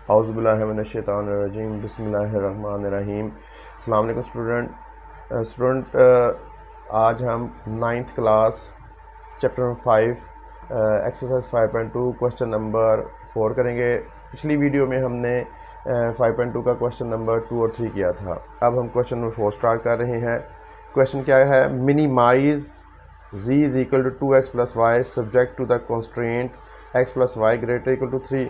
औज़ुबिल्लाहिमिनश्शैतानिर्रजीम बिस्मिल्लाहिर्रहमानिर्रहीम। अस्सलाम वालेकुम स्टूडेंट। आज हम ninth class chapter number 5 exercise 5.2 question number 4 करेंगे। पिछली वीडियो में हमने 5.2 का क्वेश्चन नंबर 2 और 3 किया था। अब हम क्वेश्चन नंबर 4 स्टार्ट कर रहे हैं। क्वेश्चन क्या है? Minimize z is equal to 2x plus y subject to the constraint x plus y greater equal to 3,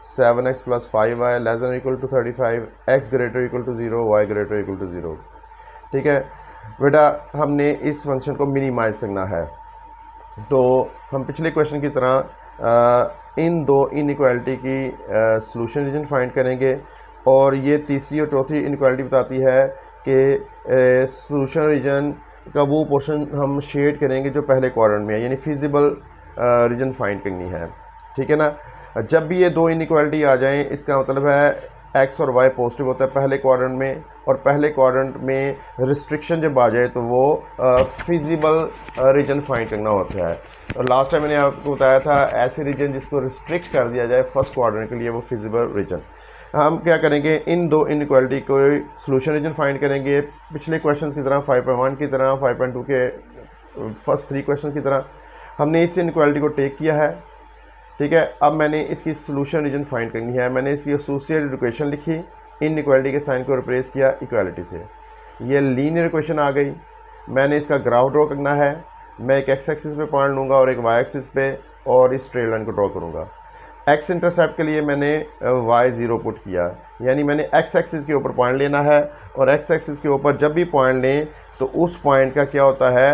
7x plus 5y less than equal to 35, x greater equal to 0, y greater equal to 0। ठीक है बेटा, हमने इस function को minimise करना है। तो हम पिछले क्वेश्चन की तरह इन दो इनइक्वालिटी की सॉल्यूशन रीजन फाइंड करेंगे, और ये तीसरी और चौथी इनइक्वालिटी बताती है कि सॉल्यूशन रीजन का वो पोर्शन हम शेड करेंगे जो पहले क्वाड्रेंट में है, यानी फिजिबल रीजन फाइंड करनी है। ठीक है ना। जब भी ये दो इनइक्वालिटी आ जाएं, इसका मतलब है एक्स और वाई पॉजिटिव होता है पहले क्वाड्रेंट में, और पहले क्वाड्रेंट में रिस्ट्रिक्शन जब आ जाए तो वो फिजिबल रीजन फाइंड करना होता है। और लास्ट टाइम मैंने आपको बताया था ऐसे रीजन जिसको रिस्ट्रिक्ट कर दिया जाए फर्स्ट क्वाड्रेंट के लिए, वो फिजिबल रीजन। हम क्या करेंगे, इन दो इनइक्वालिटी को सॉल्यूशन रीजन फाइंड करेंगे पिछले क्वेश्चन की तरह, 5.1 की तरह, 5.2 के फर्स्ट 3 क्वेश्चन की तरह। हमने इस इनइक्वालिटी को टेक किया है। ठीक है, अब मैंने इसकी सॉल्यूशन रीजन फाइंड करनी है। मैंने इसकी एसोसिएटेड इक्वेशन लिखी, इनइक्वालिटी के साइन को रिप्लेस किया इक्वालिटी से, ये लीनियर इक्वेशन आ गई। मैंने इसका ग्राफ ड्रॉ करना है। मैं एक एक्स एक्सिस पे पॉइंट लूँगा और एक वाई एक्सिस पे, और इस स्ट्रेट लाइन को ड्रॉ करूँगा। एक्स इंटरसेप्ट के लिए मैंने वाई 0 पुट किया, यानी मैंने एक्स एक्सिस के ऊपर पॉइंट लेना है, और एक्स एक्सिस के ऊपर जब भी पॉइंट लें तो उस पॉइंट का क्या होता है,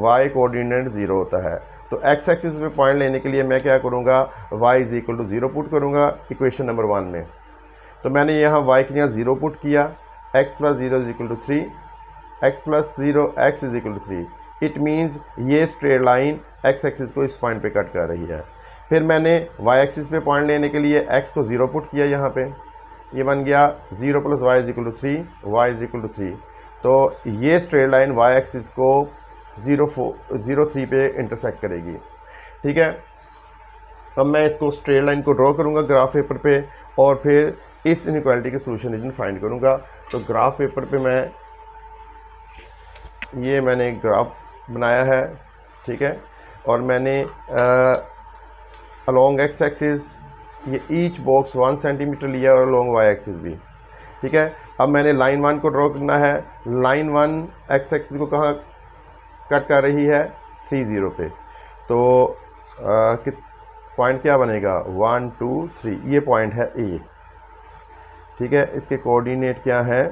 वाई कोऑर्डिनेट 0 होता है। तो एक्स एक्सिस पे पॉइंट लेने के लिए मैं क्या करूँगा, y is equal to 0 put करूँगा इक्वेशन नंबर 1 में। तो मैंने यहाँ y के यहाँ 0 पुट किया, x plus 0 is equal to 3, x plus 0 x is equal to 3। It means ये स्ट्रेट लाइन x एक्सिस को इस पॉइंट पे कट कर रही है। फिर मैंने y एक्सिस पे पॉइंट लेने के लिए x को 0 पुट किया, यहाँ पे ये बन गया 0 plus y is equal to 3, y is equal to 3। तो ये स्ट्रेट लाइन y एक्सिस को 0.3 पे इंटरसेक्ट करेगी। ठीक है, अब मैं इसको स्ट्रेट लाइन को ड्रॉ करूँगा ग्राफ पेपर पे, और फिर इस इनइक्वालिटी के सॉल्यूशन रीजन फाइंड करूँगा। तो ग्राफ पेपर पे मैंने ग्राफ बनाया है। ठीक है, और मैंने अलोंग एक्स एक्सिस ये ईच बॉक्स 1 सेंटीमीटर लिया, और अलोंग वाई एक्सिस भी। ठीक है, अब मैंने लाइन 1 को ड्रॉ करना है। लाइन 1 एक्स एक्सिस को कहाँ कट कर रही है, 3 0 पे। तो पॉइंट क्या बनेगा, 1 2 3, ये पॉइंट है ए। ठीक है, इसके कोऑर्डिनेट क्या है,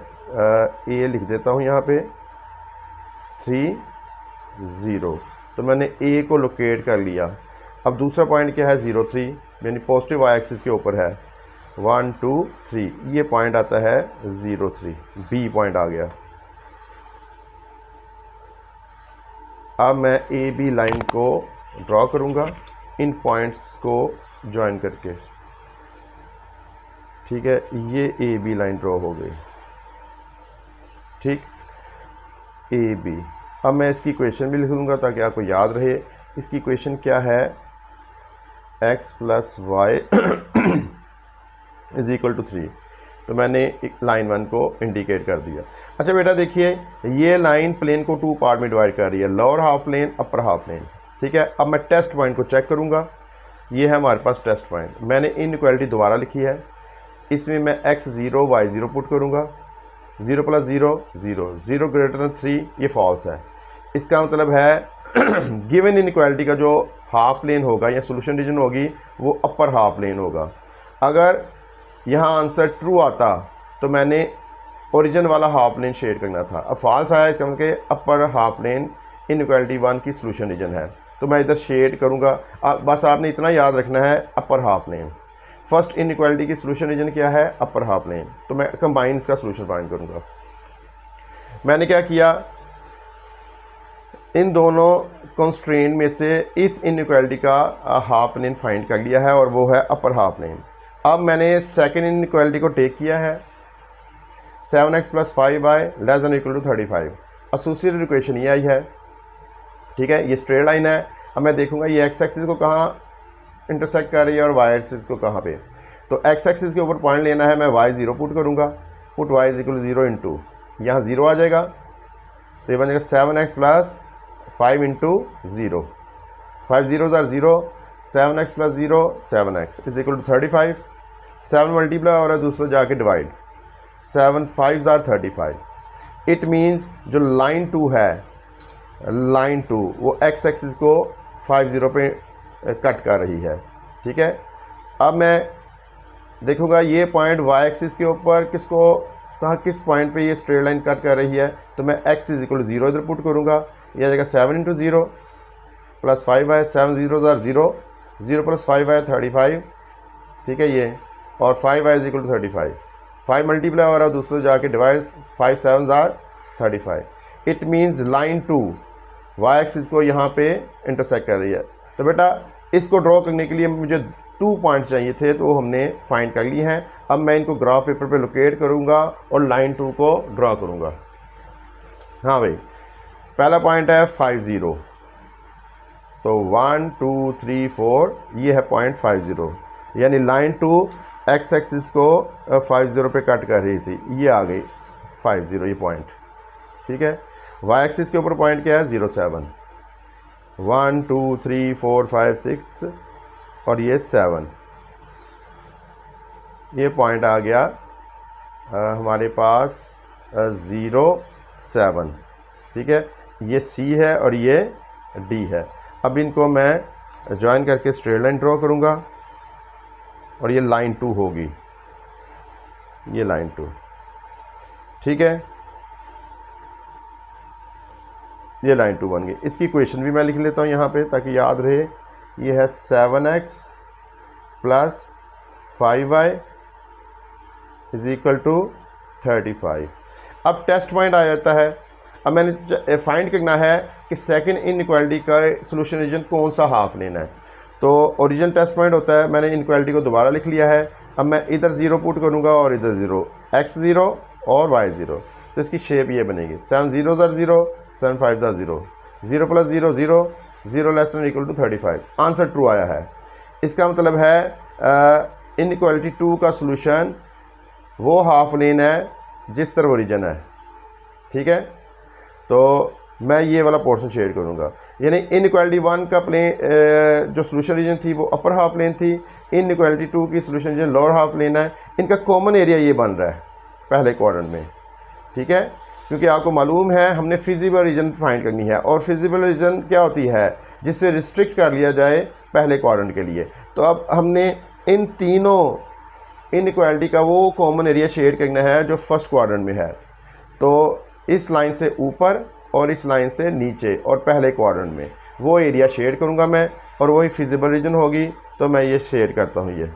ए लिख देता हूँ यहाँ पे 3 0। तो मैंने ए को लोकेट कर लिया। अब दूसरा पॉइंट क्या है, 0 3, यानी पॉजिटिव वाई एक्सिस के ऊपर है, 1 2 3, ये पॉइंट आता है 0 3, बी पॉइंट आ गया। अब मैं ए बी लाइन को ड्रॉ करूँगा इन पॉइंट्स को ज्वाइन करके। ठीक है, ये ए बी लाइन ड्रॉ हो गई। ठीक, ए बी। अब मैं इसकी इक्वेशन भी लिख लूँगा ताकि आपको याद रहे। इसकी इक्वेशन क्या है, x plus y is equal to 3। तो मैंने लाइन 1 को इंडिकेट कर दिया। अच्छा बेटा देखिए, ये लाइन प्लेन को 2 पार्ट में डिवाइड कर रही है, lower half plane, upper half plane. ठीक है, अब मैं टेस्ट पॉइंट को चेक करूँगा। ये है हमारे पास टेस्ट पॉइंट। मैंने इनइक्वालिटी दोबारा लिखी है, इसमें मैं x 0 y 0 पुट करूँगा। 0 प्लस 0 0, 0 ग्रेटर दैन 3, ये फॉल्स है। इसका मतलब है गिवन इनइक्वालिटी का जो हाफ प्लेन होगा या सोल्यूशन रीजन होगी वो अपर हाफ प्लेन होगा। अगर यहाँ आंसर ट्रू आता तो मैंने ओरिजिन वाला हाफ प्लेन शेड करना था। अब फॉल्स आया, इसका मतलब अपर हाफ प्लेन इनइक्वालिटी 1 की सॉल्यूशन रीजन है, तो मैं इधर शेड करूँगा। बस आपने इतना याद रखना है, upper half plane. First inequality की सॉल्यूशन रीजन क्या है, अपर हाफ प्लेन। तो मैं कंबाइन इसका सॉल्यूशन फाइंड करूँगा। मैंने क्या किया, इन दोनों कंस्ट्रेंट में से इस इनइक्वालिटी का हाफ प्लेन फाइंड कर लिया है, और वो है अपर हाफ प्लेन। अब मैंने सेकेंड इनइक्वालिटी को टेक किया है, 7x plus 5y less than equal to 35। Associated equation ये आई है। ठीक है, ये स्ट्रेट लाइन है। अब मैं देखूंगा ये एक्स एक्सिस को कहाँ इंटरसेक्ट कर रही है और वाई एक्सिस को कहाँ पे। तो एक्स एक्सिस के ऊपर पॉइंट लेना है, मैं वाई ज़ीरो पुट करूँगा, put y is equal zero into, यहाँ ज़ीरो आ जाएगा तो ये बन जाएगा 7x plus 5 into zero, 5 zeros are zero, 7x plus zero 7x is equal to 35, 7 multiply हो रहा है दूसरा जाके डिवाइड, 7 5 आर 35। इट मीन्स जो लाइन 2 है, लाइन 2 वो एक्स एक्सिस को 50 पे कट कर रही है। ठीक है, अब मैं देखूंगा ये पॉइंट वाई एक्सिस के ऊपर किसको कहाँ किस पॉइंट पे ये स्ट्रेट लाइन कट कर रही है, तो मैं x is equal to zero इधर पुट करूँगा, यह आ जाएगा 7 इंटू ज़ीरो प्लस 5 है, 7 zero are zero, zero plus 5 है 35। ठीक है ये, और 5 है इज इक्वल टू 35, 5 मल्टीप्लाई हो रहा है दूसरे जाके divide, 5 7 are 35। It means line 2 y axis को यहाँ पे इंटरसेक्ट कर रही है। तो बेटा इसको ड्रॉ करने के लिए मुझे 2 पॉइंट चाहिए थे, तो वो हमने फाइंड कर लिए हैं। अब मैं इनको ग्राफ पेपर पे लोकेट करूँगा और लाइन 2 को ड्रॉ करूँगा। हाँ भाई, पहला पॉइंट है 50, तो 1 2 3 4 ये है पॉइंट 50, यानी लाइन 2 एक्स एक्सिस को 50 पे कट कर रही थी, ये आ गई 50 ये पॉइंट। ठीक है, वाई एक्सिस के ऊपर पॉइंट क्या है 07, 1 2 3 4 5 6 और ये 7, ये पॉइंट आ गया हमारे पास 07। ठीक है, ये C है और ये D है। अब इनको मैं ज्वाइन करके स्ट्रेट लाइन ड्रॉ करूँगा और ये लाइन 2 होगी, ये लाइन 2। ठीक है, ये लाइन 2 बन गई। इसकी इक्वेशन भी मैं लिख लेता हूँ यहाँ पे ताकि याद रहे। ये है 7x plus 5y is equal to 35। अब टेस्ट पॉइंट आ जाता है। अब मैंने फाइंड करना है कि सेकंड इनइक्वालिटी का सोल्यूशन रीजन कौन सा हाफ लेना है। तो ओरिजिन टेस्ट पॉइंट होता है, मैंने इनइक्वालिटी को दोबारा लिख लिया है। अब मैं इधर ज़ीरो पुट करूँगा और इधर ज़ीरो, x ज़ीरो और y ज़ीरो, तो इसकी शेप ये बनेगी 7 ज़ीरो ज़र ज़ीरो, 7 5 ज़र zero, zero plus zero zero, zero less than equal to 35। Answer true आया है। इसका मतलब है इनइक्वालिटी 2 का सोल्यूशन वो हाफ लेन है जिस तरह ओरिजिन है। ठीक है, तो मैं ये वाला पोर्शन शेयर करूँगा, यानी इनइक्वालिटी 1 का प्लेन जो सोल्यूशन रीजन थी वो अपर हाफ प्लेन थी, इनइक्वालिटी 2 की solution region lower half plane है। इनका कॉमन एरिया ये बन रहा है पहले क्वाड्रेंट में। ठीक है, क्योंकि आपको मालूम है हमने फिजिबल रीजन फाइंड करनी है, और फिजिबल रीजन क्या होती है जिससे रिस्ट्रिक्ट कर लिया जाए पहले क्वाड्रेंट के लिए। तो अब हमने इन तीनों इनइक्वालिटी का वो कॉमन एरिया शेयर करना है जो फर्स्ट क्वाड्रेंट में है। तो इस लाइन से ऊपर और इस लाइन से नीचे और पहले क्वाड्रेंट में वो एरिया शेयर करूंगा मैं, और वही फिजिबल रीजन होगी। तो मैं ये शेयर करता हूँ ये।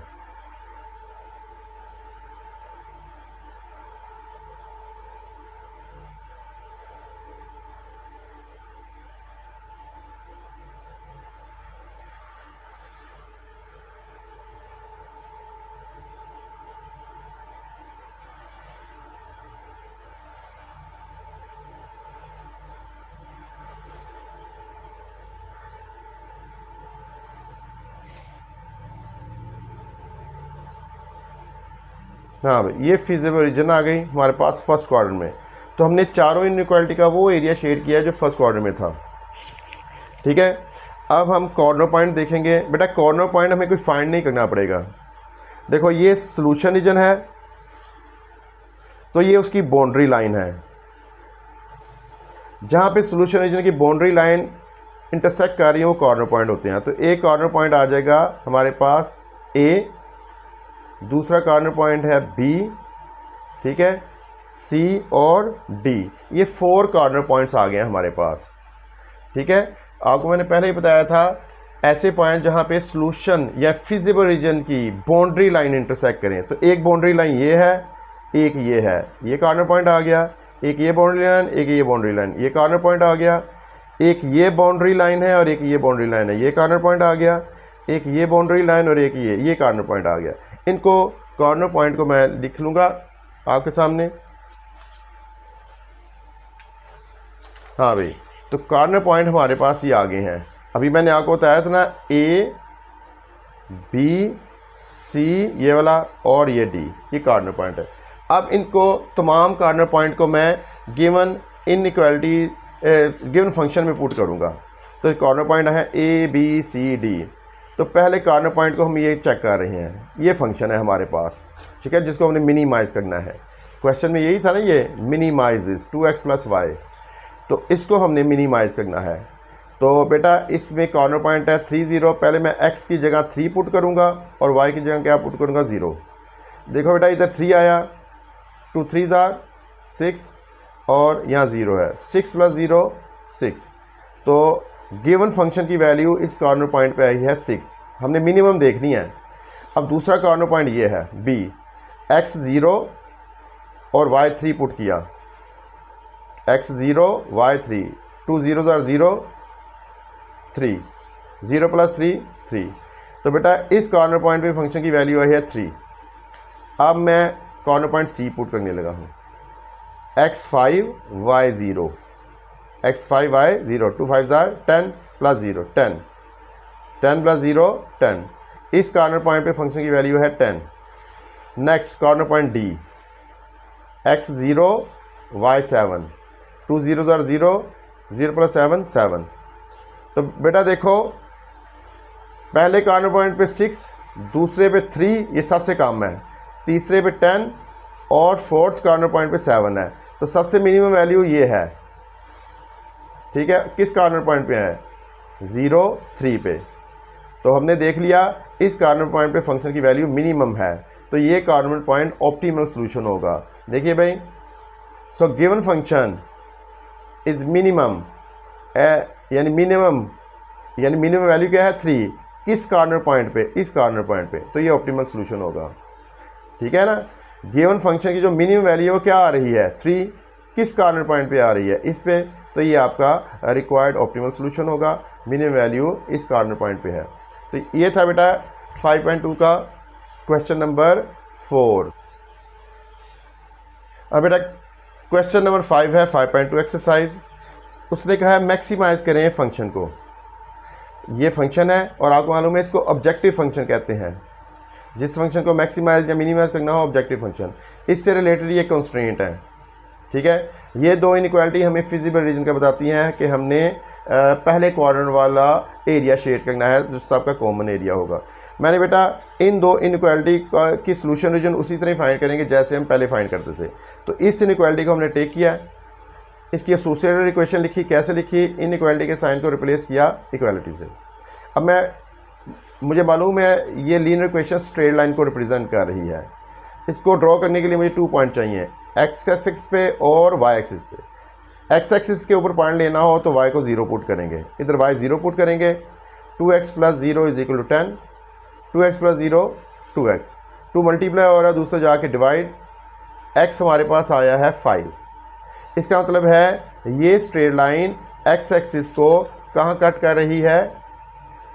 हाँ भाई, ये फिजिबल रीजन आ गई हमारे पास फर्स्ट क्वाड्रेंट में। तो हमने चारों इनइक्वालिटी का वो एरिया शेयर किया जो फर्स्ट क्वाड्रेंट में था। ठीक है, अब हम कॉर्नर पॉइंट देखेंगे। बेटा कॉर्नर पॉइंट हमें कोई फाइंड नहीं करना पड़ेगा। देखो ये सोल्यूशन रीजन है, तो ये उसकी बाउंड्री लाइन है। जहाँ पे सोल्यूशन रीजन की बाउंड्री लाइन इंटरसेक्ट कर रही है वो कॉर्नर पॉइंट होते हैं। तो एक कॉर्नर पॉइंट आ जाएगा हमारे पास A, दूसरा कॉर्नर पॉइंट है B, ठीक है, C और D। ये 4 कॉर्नर पॉइंट्स आ गए हैं हमारे पास। ठीक है, आपको मैंने पहले ही बताया था ऐसे पॉइंट जहाँ पे सोल्यूशन या फिजिबल रीजन की बाउंड्री लाइन इंटरसेक्ट करें। तो एक बाउंड्री लाइन ये है, एक ये है, ये कॉर्नर पॉइंट आ गया। एक ये बाउंड्री लाइन, एक ये बाउंड्री लाइन, ये कॉर्नर पॉइंट आ गया। एक ये बाउंड्री लाइन है और एक ये बाउंड्री लाइन है, ये कॉर्नर पॉइंट आ गया। एक ये बाउंड्री लाइन और एक ये कॉर्नर पॉइंट आ गया। इनको कॉर्नर पॉइंट को मैं लिख लूँगा आपके सामने। हाँ भाई, तो कॉर्नर पॉइंट हमारे पास ये आगे हैं। अभी मैंने आपको बताया था ना A, बी सी ये वाला और ये डी, ये कॉर्नर पॉइंट है। अब इनको तमाम कॉर्नर पॉइंट को मैं गिवन इनइक्वालिटी गिवन फंक्शन में पुट करूँगा। तो कॉर्नर पॉइंट है ए बी सी डी। तो पहले कॉर्नर पॉइंट को हम ये चेक कर रहे हैं, ये फंक्शन है हमारे पास, ठीक है, जिसको हमने मिनिमाइज़ करना है। क्वेश्चन में यही था ना, ये मिनिमाइज इज 2x + y, तो इसको हमने मिनिमाइज़ करना है। तो बेटा इसमें कॉर्नर पॉइंट है 3 0। पहले मैं x की जगह 3 पुट करूँगा और y की जगह क्या पुट करूँगा 0। देखो बेटा इधर 3 आया, 2 3 6 और यहाँ 0 है, 6 + 0 6। तो गिवन फंक्शन की वैल्यू इस कॉर्नर पॉइंट पे आई है 6। हमने मिनिमम देखनी है। अब दूसरा कॉर्नर पॉइंट ये है b, x 0 और y 3 पुट किया, x 0 y 3, 2 0 0 3, 0 + 3 3। तो बेटा इस कॉर्नर पॉइंट पे फंक्शन की वैल्यू आई है 3। अब मैं कॉर्नर पॉइंट c पुट करने लगा हूँ, x 5 y 0, x 5 y 0, 2 5 10 + 0 10, 10 + 0 10। इस कॉर्नर पॉइंट पे फंक्शन की वैल्यू है 10। Next corner point d, x 0 y 7, 2 0 0, 0 + 7 7। तो बेटा देखो पहले कॉर्नर पॉइंट पे 6, दूसरे पे 3, ये सबसे कम है, तीसरे पे 10 और फोर्थ कॉर्नर पॉइंट पे 7 है। तो सबसे मिनिमम वैल्यू ये है, ठीक है। किस कॉर्नर पॉइंट पे है? 0 3 पे। तो हमने देख लिया इस कॉर्नर पॉइंट पे फंक्शन की वैल्यू मिनिमम है, तो ये कॉर्नर पॉइंट ऑप्टिमल सोल्यूशन होगा। देखिए भाई, सो गिवन फंक्शन इज मिनिमम, यानी मिनिमम वैल्यू क्या है 3, किस कॉर्नर पॉइंट पे? इस कॉर्नर पॉइंट पे। तो ये ऑप्टिमल सोल्यूशन होगा, ठीक है ना। गिवन फंक्शन की जो मिनिमम वैल्यू है वो क्या आ रही है 3, किस कॉर्नर पॉइंट पे आ रही है? इस पे। तो ये आपका रिक्वायर्ड ऑप्टिमल सोल्यूशन होगा, मिनिमम वैल्यू इस कॉर्नर पॉइंट पे है। तो ये था बेटा 5.2 का क्वेश्चन नंबर 4। अब बेटा क्वेश्चन नंबर 5 है 5.2 एक्सरसाइज। उसने कहा है मैक्सिमाइज करें फंक्शन को। ये फंक्शन है और आपको मालूम है इसको ऑब्जेक्टिव फंक्शन कहते हैं। जिस फंक्शन को मैक्सिमाइज या मिनिमाइज करना हो ऑब्जेक्टिव फंक्शन, इससे रिलेटेड ये कंस्ट्रेंट है, ठीक है। ये दो इनइक्वालिटी हमें फिजिबल रीजन का बताती हैं कि हमने पहले क्वाड्रेंट वाला एरिया शेड करना है जो सबका कॉमन एरिया होगा। मैंने बेटा इन दो इनइक्वालिटी की सोल्यूशन रीजन उसी तरह फाइंड करेंगे जैसे हम पहले फाइंड करते थे। तो इस इनइक्वालिटी को हमने टेक किया, इसकी एसोसिएटेड इक्वेशन लिखी। कैसे लिखी? इनइक्वालिटी के साइन को रिप्लेस किया इक्वालिटी से। अब मुझे मालूम है ये लीनियर इक्वेशन स्ट्रेट लाइन को रिप्रेजेंट कर रही है। इसको ड्रॉ करने के लिए मुझे 2 पॉइंट चाहिए, एक्स एक्सिस पे और वाई एक्सिस पे। एक्स एक्सिस के ऊपर पॉइंट लेना हो तो वाई को 0 पुट करेंगे, इधर वाई 0 पुट करेंगे। 2x + 0 = 10, 2x + 0 2x, 2 मल्टीप्लाई हो रहा है, दूसरा जाके डिवाइड। x हमारे पास आया है 5। इसका मतलब है ये स्ट्रेट लाइन एक्स एक्सिस को कहाँ कट कर रही है?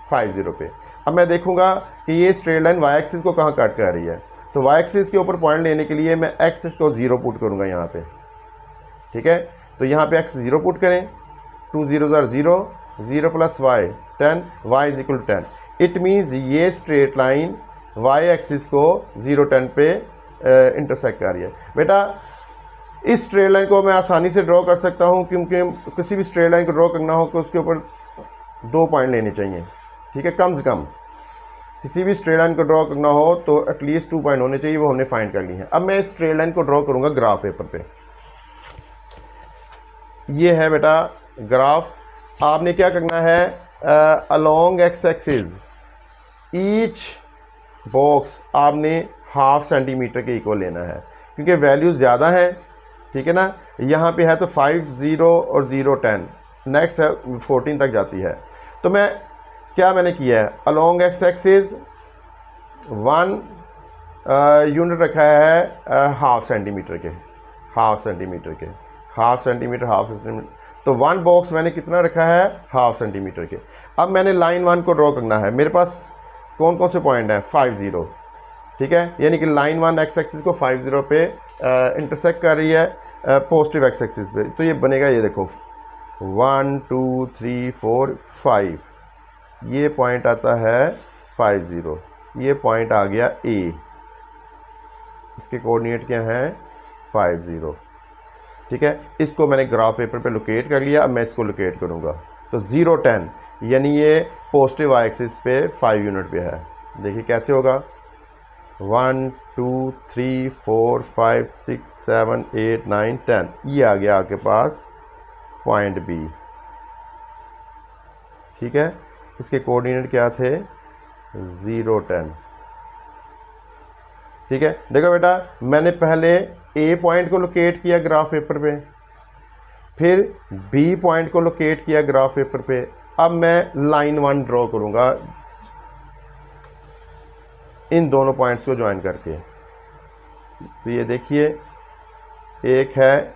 5 0 पे। अब मैं देखूंगा कि ये स्ट्रेट लाइन वाई एक्सिस को कहाँ कट कर रही है। तो वाई एक्सिस के ऊपर पॉइंट लेने के लिए मैं एक्स को 0 पुट करूंगा यहाँ पे, ठीक है। तो यहाँ पे x 0 पुट करें, 2 0 0, 0 + y 10, y = 10। इट मीन्स ये स्ट्रेट लाइन वाई एक्सिस को 0 10 पे इंटरसेक्ट कर रही है। बेटा इस स्ट्रेट लाइन को मैं आसानी से ड्रॉ कर सकता हूँ, क्योंकि किसी भी स्ट्रेट लाइन को ड्रॉ करना हो तो उसके ऊपर 2 पॉइंट लेने चाहिए, ठीक है। कम से कम किसी भी स्ट्रेट लाइन को ड्रॉ करना हो तो एटलीस्ट 2 पॉइंट होने चाहिए, वो हमने फाइंड कर ली है। अब मैं इस स्ट्रेट लाइन को ड्रॉ करूँगा ग्राफ पेपर पे। ये है बेटा ग्राफ। आपने क्या करना है, along x axis each box आपने 1/2 सेंटीमीटर के इक्वल लेना है, क्योंकि वैल्यूज ज़्यादा है, ठीक है ना। यहाँ पे है तो 5 0 और 0 10, नेक्स्ट है 14 तक जाती है। तो मैंने किया है अलोंग एक्स एक्सिस 1 यूनिट रखा है 1/2 सेंटीमीटर के, 1/2 सेंटीमीटर। तो 1 बॉक्स मैंने कितना रखा है? 1/2 सेंटीमीटर के। अब मैंने लाइन 1 को ड्रॉ करना है। मेरे पास कौन कौन से पॉइंट हैं? 5 0, ठीक है। यानी कि लाइन 1 एक्स एक्सिस को 5 0 पे इंटरसेक्ट कर रही है पॉजिटिव एक्स एक्सिस पे। तो ये बनेगा, ये देखो 1 2 3 4 5, ये पॉइंट आता है 50, ये पॉइंट आ गया ए, इसके कोऑर्डिनेट क्या हैं 50, ठीक है। इसको मैंने ग्राफ पेपर पे लोकेट कर लिया। अब मैं इसको लोकेट करूँगा तो 0 10 यानी ये पॉजिटिव वाई एक्सिस पे 5 यूनिट पे है। देखिए कैसे होगा, 1 2 3 4 5 6 7 8 9 10, ये आ गया आपके पास पॉइंट बी, ठीक है। इसके कोऑर्डिनेट क्या थे 0 10, ठीक है। देखो बेटा, मैंने पहले ए पॉइंट को लोकेट किया ग्राफ पेपर पे, फिर बी पॉइंट को लोकेट किया ग्राफ पेपर पे। अब मैं लाइन 1 ड्रॉ करूंगा इन दोनों पॉइंट्स को ज्वाइन करके। तो ये देखिए, एक है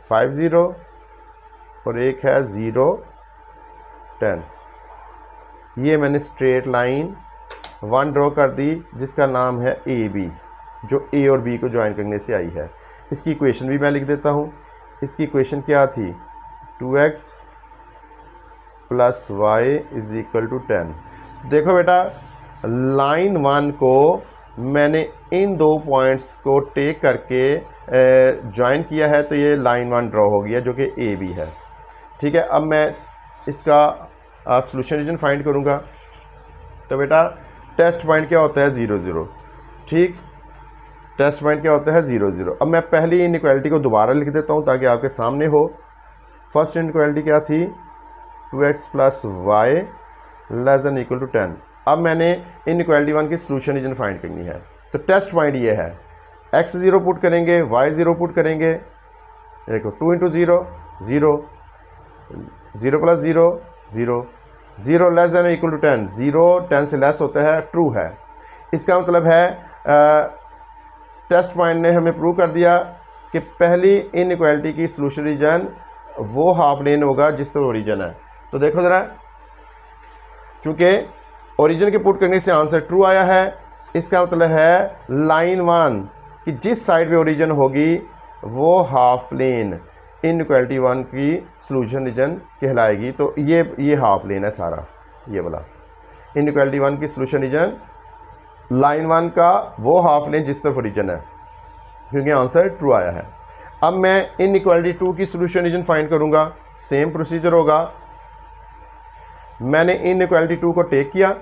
50 और एक है 0 10। ये मैंने स्ट्रेट लाइन 1 ड्रॉ कर दी जिसका नाम है ए बी, जो ए और बी को ज्वाइन करने से आई है। इसकी इक्वेशन भी मैं लिख देता हूँ। इसकी इक्वेशन क्या थी, 2x + y = 10। देखो बेटा, लाइन 1 को मैंने इन दो पॉइंट्स को टेक करके ज्वाइन किया है, तो ये लाइन 1 ड्रॉ हो गया जो कि ए बी है, ठीक है। अब मैं इसका सॉल्यूशन रीजन फाइंड करूँगा। तो बेटा टेस्ट पॉइंट क्या होता है 0 0, ठीक। टेस्ट पॉइंट क्या होता है 0 0। अब मैं पहली इनइक्वालिटी को दोबारा लिख देता हूँ ताकि आपके सामने हो। फर्स्ट इनइक्वालिटी क्या थी, 2x + y ≤ 10। अब मैंने इनइक्वालिटी 1 की सॉल्यूशन रीजन फाइंड करनी है। तो टेस्ट पॉइंट ये है, x 0 पुट करेंगे, y 0 पुट करेंगे। देखो 2 × 0 0, 0 + 0 0, 0 < 10, 0 10 से लेस होता है, ट्रू है। इसका मतलब है टेस्ट पॉइंट ने हमें प्रूव कर दिया कि पहली इनइक्वालिटी की सॉल्यूशन रीजन वो हाफ प्लेन होगा जिस पर ओरिजिन है। तो देखो ज़रा, क्योंकि ओरिजिन के पुट करने से आंसर ट्रू आया है, इसका मतलब है लाइन 1 की जिस साइड पे ओरिजिन होगी वो हाफ प्लेन इनइक्वालिटी 1 की सॉल्यूशन रीजन कहलाएगी। तो ये हाफ प्लेन है सारा, ये वाला इनइक्वालिटी 1 की सॉल्यूशन रीजन लाइन 1 का वो हाफ प्लेन जिस तरफ ओरिजिन है, क्योंकि आंसर ट्रू आया है। अब मैं इनइक्वालिटी 2 की सॉल्यूशन रीजन फाइंड करूंगा। सेम प्रोसीजर होगा। मैंने इनइक्वालिटी 2 को टेक किया,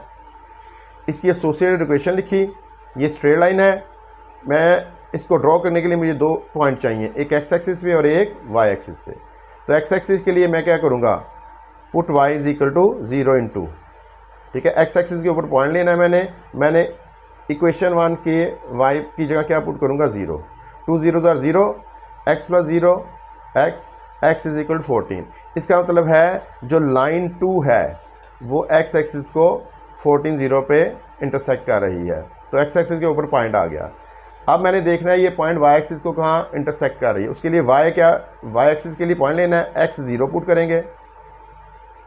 इसकी एसोसिएटेड इक्वेशन लिखी। ये स्ट्रेट लाइन है। मैं इसको ड्रॉ करने के लिए मुझे दो पॉइंट चाहिए, एक एक्स एक्सिस पे और एक वाई एक्सिस पे। तो एक्स एक्सिस के लिए मैं क्या करूँगा, पुट y = 0 × 2, ठीक है। एक्स एक्सिस के ऊपर पॉइंट लेना है। मैंने इक्वेशन 1 के y की जगह क्या पुट करूँगा 0, 2 0 = 0, x + 0 x = 14। इसका मतलब है जो लाइन 2 है वो x एक्सिस को 14 0 पे इंटरसेक्ट कर रही है। तो x एक्सिस के ऊपर पॉइंट आ गया। अब मैंने देखना है ये पॉइंट y एक्सिस को कहाँ इंटरसेक्ट कर रही है। उसके लिए y एक्सिस के लिए पॉइंट लेना है, x 0 पुट करेंगे,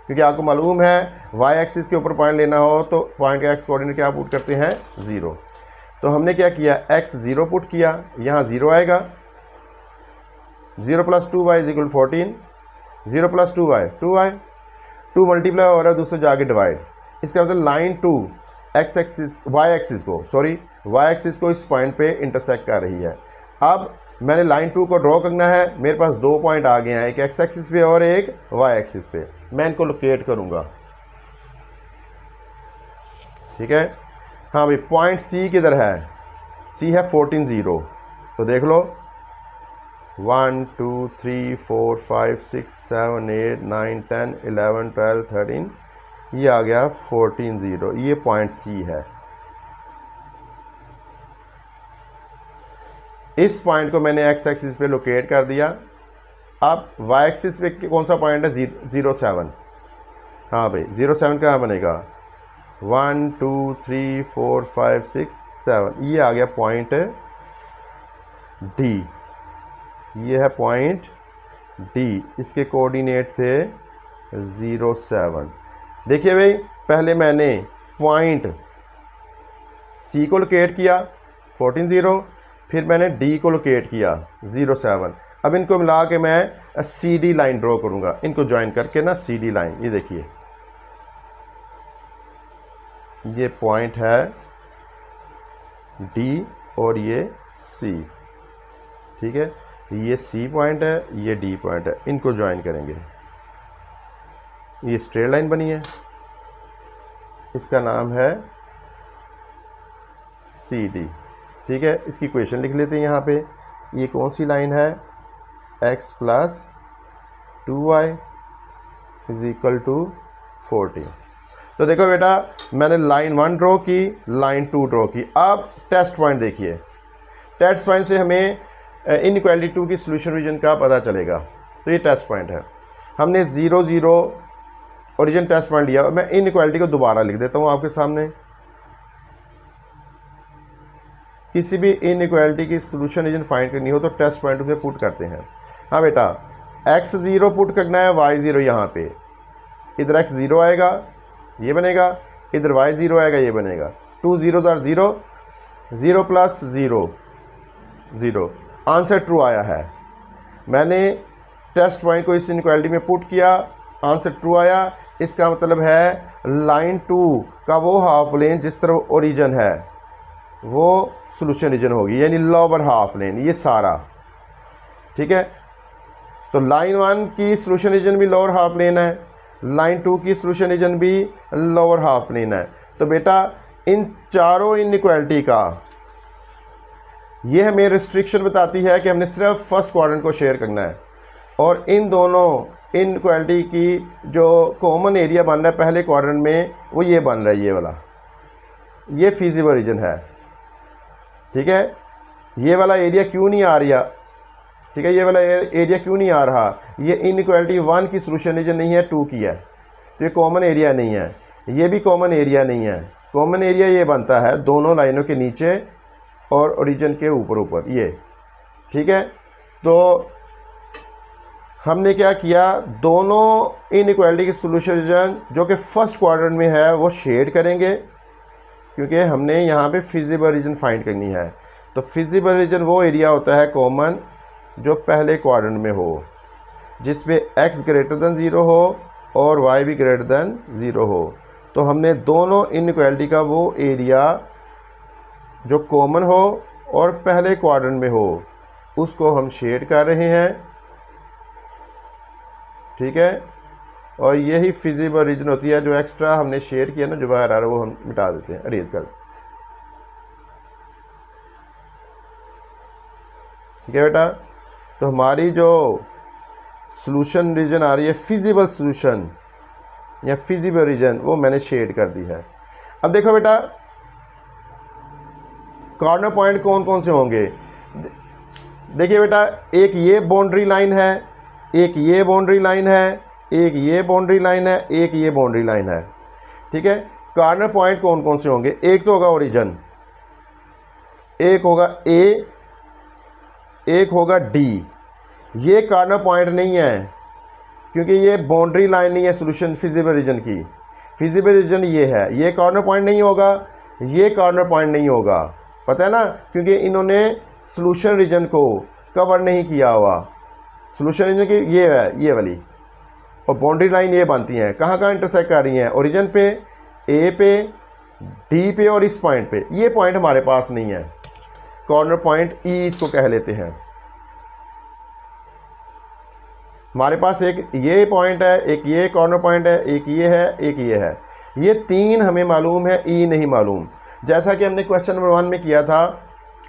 क्योंकि आपको मालूम है y एक्सिस के ऊपर पॉइंट लेना हो तो पॉइंट का x कोऑर्डिनेट क्या पुट करते हैं 0। तो हमने क्या किया, x 0 पुट किया, यहाँ 0 आएगा, 0 + 2y = 14, 0 + 2y 2y, 2 मल्टीप्लाई हो रहा है दूसरे जाके डिवाइड। इसका मतलब लाइन 2 y एक्सिस को इस पॉइंट पे इंटरसेक्ट कर रही है। अब मैंने लाइन 2 को ड्रॉ करना है। मेरे पास दो पॉइंट आ गए हैं, एक x एक्सिस पे और एक y एक्सिस पे। मैं इनको लोकेट करूंगा, ठीक है। हाँ भाई, पॉइंट C किधर है, C है 14 0। तो देख लो 1 2 3 4 5 6 7 8 9 10 11 12 13, ये आ गया 14 0, ये पॉइंट C है। इस पॉइंट को मैंने x एक्सिस पे लोकेट कर दिया। अब y एक्सिस पे कौन सा पॉइंट है 0 7। हाँ भाई 0 7 कहाँ बनेगा, 1 2 3 4 5 6 7, ये आ गया पॉइंट D। ये है पॉइंट D, इसके कोऑर्डिनेट थे 0 7। देखिए भाई, पहले मैंने पॉइंट C को लोकेट किया 14 0, फिर मैंने D को लोकेट किया 0 7। अब इनको मिला के मैं CD लाइन ड्रॉ करूँगा, इनको ज्वाइन करके ना CD लाइन। ये देखिए ये पॉइंट है डी और ये सी, ठीक है, ये सी पॉइंट है, ये डी पॉइंट है, इनको ज्वाइन करेंगे, ये स्ट्रेट लाइन बनी है, इसका नाम है सी डी, ठीक है। इसकी इक्वेशन लिख लेते हैं यहाँ पे। ये कौन सी लाइन है, x plus 2y is equal to 40। तो देखो बेटा, मैंने लाइन 1 ड्रॉ की, लाइन 2 ड्रॉ की। अब टेस्ट पॉइंट देखिए, टेस्ट पॉइंट से हमें इनइक्वालिटी 2 की सोल्यूशन रीजन का पता चलेगा। तो ये टेस्ट पॉइंट है, हमने 0 0 ओरिजिन टेस्ट पॉइंट लिया। मैं इनइक्वालिटी को दोबारा लिख देता हूँ आपके सामने। किसी भी इनइक्वालिटी की सोल्यूशन रीजन फाइंड करनी हो तो टेस्ट पॉइंट में पुट करते हैं। हाँ बेटा, x0 पुट करना है, y0 यहाँ पे, इधर x0 आएगा ये बनेगा, इधर y0 आएगा ये बनेगा। 2 0 आर 0, 0 प्लस 0 0, आंसर ट्रू आया है। मैंने टेस्ट पॉइंट को इस इनइक्वालिटी में पुट किया, आंसर ट्रू आया। इसका मतलब है लाइन 2 का वो हाफ प्लेन जिस तरफ ओरिजिन है वो सोल्यूशन रीजन होगी, यानी लोअर हाफ प्लेन, ये सारा, ठीक है। तो लाइन 1 की सोल्यूशन रीजन भी लोअर हाफ प्लेन है, लाइन 2 की सोल्यूशन रीजन भी लोअर हाफ प्लेन है। तो बेटा इन चारों इनइक्वालिटी का ये हमें रिस्ट्रिक्शन बताती है कि हमने सिर्फ फर्स्ट क्वाड्रेंट को शेयर करना है, और इन दोनों इनइक्वालिटी की जो कॉमन एरिया बन रहा है पहले क्वाड्रेंट में वो ये बन रहा है, ये वाला, ये फीजिबल रीजन है, ठीक है। ये वाला एरिया क्यों नहीं आ रहा, ठीक है, ये वाला एरिया क्यों नहीं आ रहा, ये इनइक्वालिटी 1 की सोल्यूशन रीजन नहीं है, 2 की है, तो ये कॉमन एरिया नहीं है, ये भी कॉमन एरिया नहीं है। कॉमन एरिया ये बनता है दोनों लाइनों के नीचे और ओरिजिन के ऊपर ऊपर, ये, ठीक है। तो हमने क्या किया, दोनों इनइक्वालिटी की सोल्यूशन रीजन जो कि फर्स्ट क्वाड्रेंट में है वो शेड करेंगे, क्योंकि हमने यहाँ पे फिजिबल रीजन फाइंड करनी है। तो फिजिबल रीजन वो एरिया होता है कॉमन जो पहले क्वाड्रेंट में हो, जिसमें x ग्रेटर दैन 0 हो और y भी ग्रेटर दैन 0 हो। तो हमने दोनों इनइक्वालिटी का वो एरिया जो कॉमन हो और पहले क्वाड्रेंट में हो उसको हम शेड कर रहे हैं, ठीक है। और यही फिजिबल रीजन होती है। जो एक्स्ट्रा हमने शेयर किया ना, जो बाहर आ रहा है, वो हम मिटा देते हैं, अरेज कर देते हैं, ठीक है बेटा। तो हमारी जो सोल्यूशन रीजन आ रही है फिजिबल सोल्यूशन या फिजिबल रीजन, वो मैंने शेड कर दी है। अब देखो बेटा, कॉर्नर पॉइंट कौन कौन से होंगे। देखिए बेटा, एक ये बाउंड्री लाइन है, एक ये बाउंड्री लाइन है, एक ये बाउंड्री लाइन है, एक ये बाउंड्री लाइन है, ठीक है। कॉर्नर पॉइंट कौन कौन से होंगे, एक तो होगा ओरिजिन, एक होगा ए, एक होगा डी। ये कॉर्नर पॉइंट नहीं है क्योंकि ये बाउंड्री लाइन नहीं है सोल्यूशन फिजिबल रीजन की। फिजिबल रीजन ये है, ये कॉर्नर पॉइंट नहीं होगा, ये कॉर्नर पॉइंट नहीं होगा, पता है ना, क्योंकि इन्होंने सोल्यूशन रीजन को कवर नहीं किया हुआ। सोल्यूशन रीजन की ये है, ये वाली, और बाउंड्री लाइन ये बनती हैं, कहाँ कहाँ इंटरसेक्ट कर रही हैं, ओरिजिन पे, ए पे, डी पे और इस पॉइंट पे। ये पॉइंट हमारे पास नहीं है, कॉर्नर पॉइंट ई इसको कह लेते हैं। हमारे पास एक ये पॉइंट है, एक ये कॉर्नर पॉइंट है, एक ये है, एक ये है। ये तीन हमें मालूम है, ई नहीं मालूम। जैसा कि हमने क्वेश्चन नंबर 1 में किया था,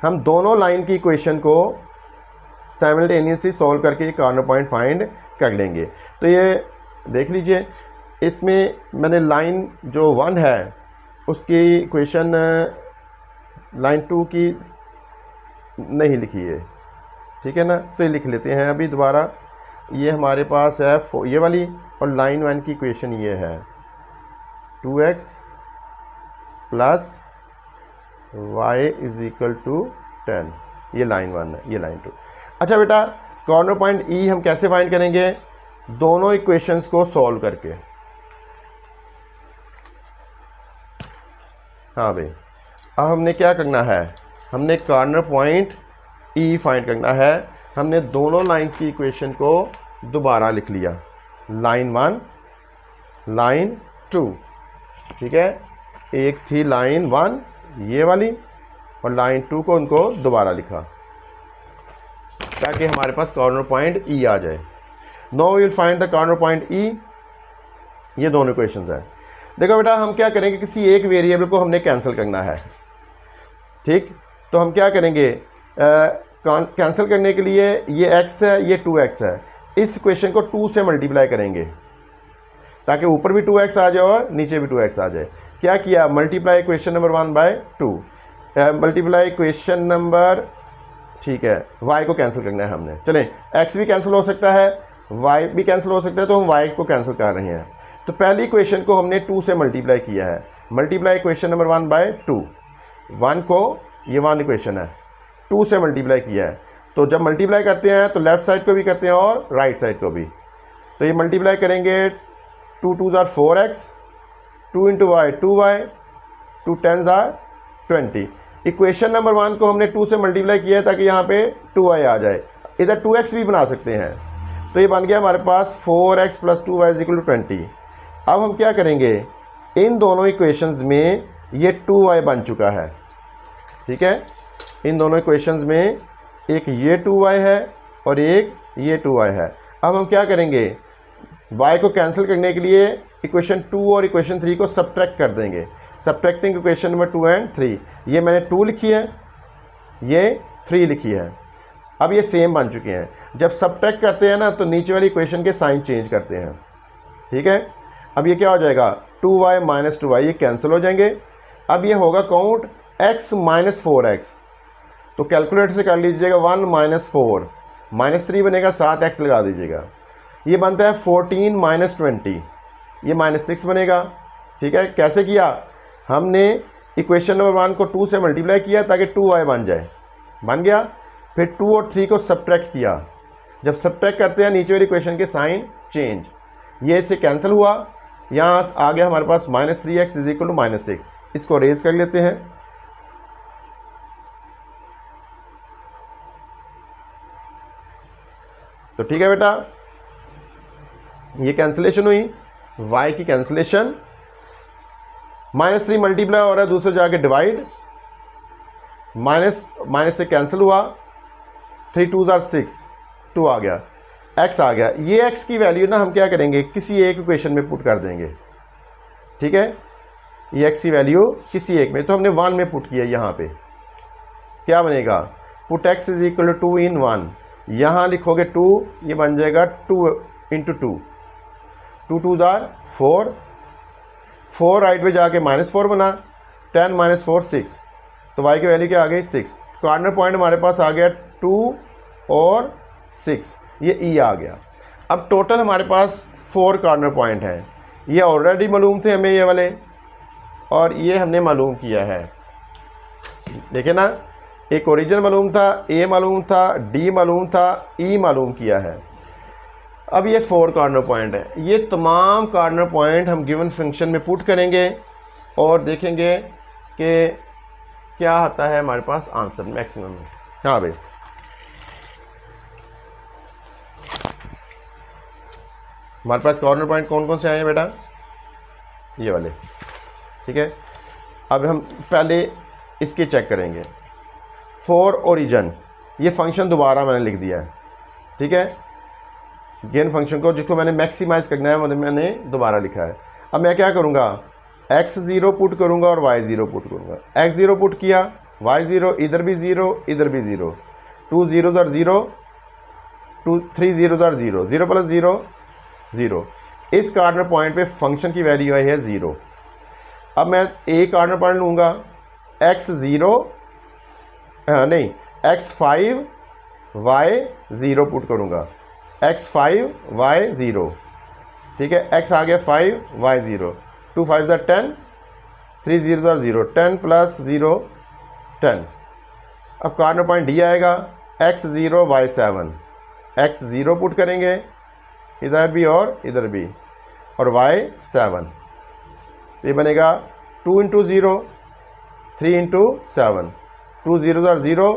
हम दोनों लाइन की इक्वेशन को साइमल्टेनियसली सॉल्व करके कॉर्नर पॉइंट फाइंड कर लेंगे। तो ये देख लीजिए, इसमें मैंने लाइन जो 1 है उसकी इक्वेशन लाइन 2 की नहीं लिखी है, ठीक है ना। तो ये लिख लेते हैं अभी दोबारा। ये हमारे पास है ये वाली, और लाइन 1 की इक्वेशन ये है 2x plus y is equal to 10। ये लाइन 1 है, ये लाइन 2। अच्छा बेटा, कॉर्नर पॉइंट ई हम कैसे फाइंड करेंगे, दोनों इक्वेशंस को सॉल्व करके। हाँ भाई, अब हमने क्या करना है, हमने कॉर्नर पॉइंट ई फाइंड करना है। हमने दोनों लाइंस की इक्वेशन को दोबारा लिख लिया, लाइन 1 लाइन 2, ठीक है। एक थी लाइन 1 ये वाली, और लाइन 2 को उनको दोबारा लिखा ताकि हमारे पास कॉर्नर पॉइंट ई आ जाए। No will find the corner point E. ये दोनों इक्वेशंस हैं। देखो बेटा, हम क्या करेंगे, किसी एक वेरिएबल को हमने कैंसिल करना है, ठीक। तो हम क्या करेंगे, कैंसिल करने के लिए ये x है, ये 2x है, इस इक्वेशन को 2 से मल्टीप्लाई करेंगे ताकि ऊपर भी 2x आ जाए और नीचे भी 2x आ जाए। क्या किया, multiply equation number 1 by 2, multiply equation number, ठीक है, y को कैंसिल करना है हमने। चलें, x भी कैंसिल हो सकता है, y भी कैंसिल हो सकता है, तो हम y को कैंसिल कर रहे हैं। तो पहली इक्वेशन को हमने 2 से मल्टीप्लाई किया है, मल्टीप्लाई इक्वेशन नंबर 1 बाय 2। 1 को, ये 1 इक्वेशन है, 2 से मल्टीप्लाई किया है। तो जब मल्टीप्लाई करते हैं तो लेफ्ट साइड को भी करते हैं और राइट साइड को भी। तो ये मल्टीप्लाई करेंगे, 2 2 ज़ार 4x, 2 इंटू वाई 2y, 2 10 ज़ार 20। इक्वेशन नंबर 1 को हमने 2 से मल्टीप्लाई किया है ताकि यहाँ पे 2y आ जाए। इधर 2x भी बना सकते हैं। तो ये बन गया हमारे पास 4x + 2y = 20। अब हम क्या करेंगे, इन दोनों इक्वेशंस में ये 2y बन चुका है, ठीक है। इन दोनों इक्वेशंस में एक ये 2y है और एक ये 2y है। अब हम क्या करेंगे, y को कैंसिल करने के लिए इक्वेशन 2 और इक्वेशन 3 को सब्ट्रैक्ट कर देंगे। सब्ट्रैक्टिंग इक्वेशन नंबर 2 एंड 3, ये मैंने 2 लिखी है, ये 3 लिखी है। अब ये सेम बन चुके हैं। जब सब्ट्रैक्ट करते हैं ना तो नीचे वाली इक्वेशन के साइन चेंज करते हैं, ठीक है। अब ये क्या हो जाएगा, 2y - 2y, ये कैंसिल हो जाएंगे। अब ये होगा काउंट x - 4x, तो कैलकुलेटर से कर लीजिएगा 1 - 4, -3 बनेगा, 7x लगा दीजिएगा। ये बनता है 14 - 20, ये -6 बनेगा, ठीक है। कैसे किया, हमने इक्वेशन नंबर 1 को 2 से मल्टीप्लाई किया ताकि 2y बन जाए, बन गया। फिर 2 और 3 को सब्ट्रैक्ट किया। जब सब्ट्रैक्ट करते हैं नीचे वाली इक्वेशन के साइन चेंज, ये इससे कैंसिल हुआ, यहाँ आ गया हमारे पास -3x = -6। इसको रेज कर लेते हैं। तो ठीक है बेटा, ये कैंसिलेशन हुई, y की कैंसिलेशन, -3 मल्टीप्लाई हो रहा है, दूसरे जाके डिवाइड, माइनस से कैंसिल हुआ, 3 2 ज़ार 6, 2 आ गया, x आ गया। ये x की वैल्यू ना हम क्या करेंगे, किसी एक इक्वेशन में पुट कर देंगे, ठीक है। ये x की वैल्यू किसी एक में, तो हमने 1 में पुट किया। यहाँ पे क्या बनेगा, पुट x = 2 in 1, यहाँ लिखोगे 2, ये बन जाएगा 2 × 2, 2 2 ज़ार 4, 4 राइट में जाके -4 बना, 10 - 4 6, तो y की वैल्यू क्या आ गई, 6। कॉर्नर पॉइंट हमारे पास आ गया 2 और 6, ये ई आ गया। अब टोटल हमारे पास 4 कॉर्नर पॉइंट हैं। ये ऑलरेडी मालूम थे हमें ये वाले, और ये हमने मालूम किया है। देखिए ना, एक ओरिजिन मालूम था, ए मालूम था, डी मालूम था, ई मालूम किया है। अब ये 4 कॉर्नर पॉइंट है। ये तमाम कॉर्नर पॉइंट हम गिवन फंक्शन में पुट करेंगे और देखेंगे कि क्या आता है हमारे पास आंसर मैक्सिमम। हाँ भाई, हमारे पास कॉर्नर पॉइंट कौन कौन से आए हैं बेटा, ये वाले, ठीक है। अब हम पहले इसके चेक करेंगे। 4 ओरिजिन, ये फंक्शन दोबारा मैंने लिख दिया है, ठीक है। गेन फंक्शन को जिसको मैंने मैक्सिमाइज करना है वो मैंने दोबारा लिखा है। अब मैं क्या करूँगा, x0 पुट करूँगा और y0 पुट करूँगा। x0 पुट किया, y0, इधर भी 0, इधर भी 0, 2 0 ज़ार 0, 2 3 0 ज़ार 0, 0 + 0 0। इस कॉर्नर पॉइंट पे फंक्शन की वैल्यू आई है 0। अब मैं एक कॉर्नर पॉइंट लूँगा, x0 नहीं x5 y0 पुट करूँगा, x5 y0, ठीक है। x आ गया 5 y0, 2 5 ज़ार 10, 3 0 ज़ार 0, 10 + 0 10। अब कॉर्नर पॉइंट डी आएगा, x0 y7, x0 पुट करेंगे इधर भी और इधर भी, और y7, ये बनेगा 2 × 0, 3 × 7, 2 0 ज़ार 0,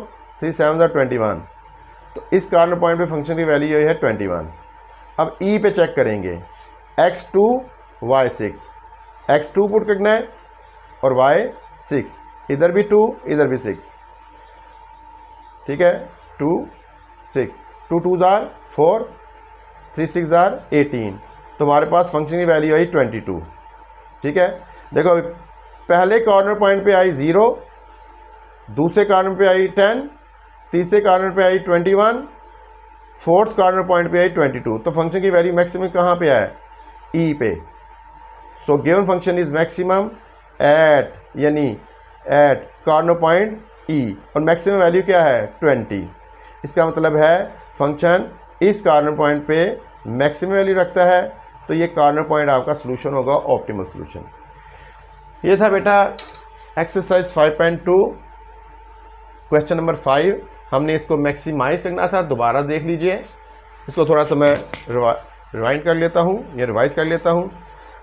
3 7 ज़ार 21। तो इस कॉर्नर पॉइंट पे फंक्शन की वैल्यू है 21। अब ई पे चेक करेंगे, x2 y6, x2 पुट करना है और y 6, इधर भी 2 इधर भी 6, ठीक है, 2 6, 2 2 जार 4, 3 6 जार 18, तो हमारे पास फंक्शन की वैल्यू आई 22, ठीक है। देखो अभी पहले कॉर्नर पॉइंट पे आई 0, दूसरे कॉर्नर पे आई 10, तीसरे कॉर्नर पे आई 21, फोर्थ कॉर्नर पॉइंट पे आई 22, तो फंक्शन की वैल्यू मैक्सिमम कहाँ पे है, ई पे। So given function is maximum at, यानी एट कॉर्नर पॉइंट ई, और मैक्सिमम वैल्यू क्या है 20। इसका मतलब है फंक्शन इस कॉर्नर पॉइंट पे मैक्सिमम वैल्यू रखता है, तो ये कॉर्नर पॉइंट आपका सोल्यूशन होगा, ऑप्टिमल सोल्यूशन। ये था बेटा एक्सरसाइज 5.2 क्वेश्चन नंबर 5। हमने इसको मैक्सिमाइज करना था, दोबारा देख लीजिए। इसको थोड़ा सा मैं रिवाइंड कर लेता हूँ या रिवाइज कर लेता हूँ।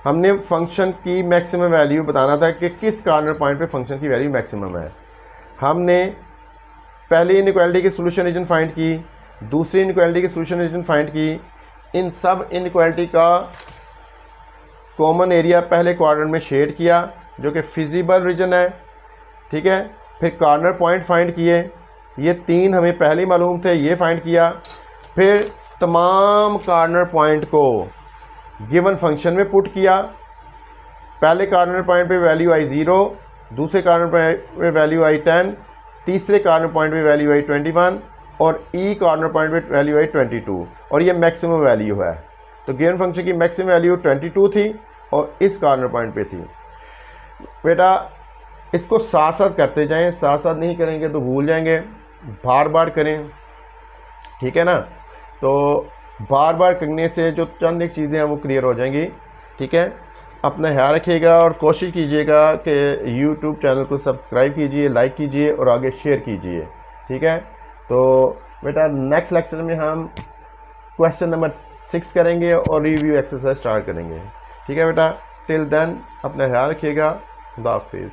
हमने फंक्शन की मैक्सिमम वैल्यू बताना था कि किस कॉर्नर पॉइंट पे फंक्शन की वैल्यू मैक्सिमम है। हमने पहली इनइक्वालिटी की सोल्यूशन रीजन फाइंड की, दूसरी इनइक्वालिटी की सोल्यूशन रीजन फाइंड की। इन सब इनइक्वालिटी का कॉमन एरिया पहले क्वाड्रेंट में शेड किया, जो कि फिजिबल रीजन है, ठीक है। फिर कॉर्नर पॉइंट फाइंड किए, ये 3 हमें पहले ही मालूम थे, ये फाइंड किया। फिर तमाम कॉर्नर पॉइंट को गिवन फंक्शन में पुट किया। पहले कॉर्नर पॉइंट पे वैल्यू आई 0, दूसरे कॉर्नर पॉइंट पे वैल्यू आई 10, तीसरे कॉर्नर पॉइंट पे वैल्यू आई 21, और ई कॉर्नर पॉइंट पे वैल्यू आई 22, और ये मैक्सिमम वैल्यू है। तो गिवन फंक्शन की मैक्सिमम वैल्यू 22 थी और इस कॉर्नर पॉइंट पे थी। बेटा इसको साथ साथ करते जाएं, साथ साथ नहीं करेंगे तो भूल जाएंगे, बार बार करें, ठीक है ना। तो बार बार करने से जो चंद एक चीज़ें हैं वो क्लियर हो जाएंगी, ठीक है। अपना ख्याल रखिएगा और कोशिश कीजिएगा कि YouTube चैनल को सब्सक्राइब कीजिए, लाइक कीजिए और आगे शेयर कीजिए, ठीक है। तो बेटा नेक्स्ट लेक्चर में हम क्वेश्चन नंबर 6 करेंगे और रिव्यू एक्सरसाइज स्टार्ट करेंगे, ठीक है बेटा। टिल देन अपना ख्याल रखिएगा, खुदा हाफिज़।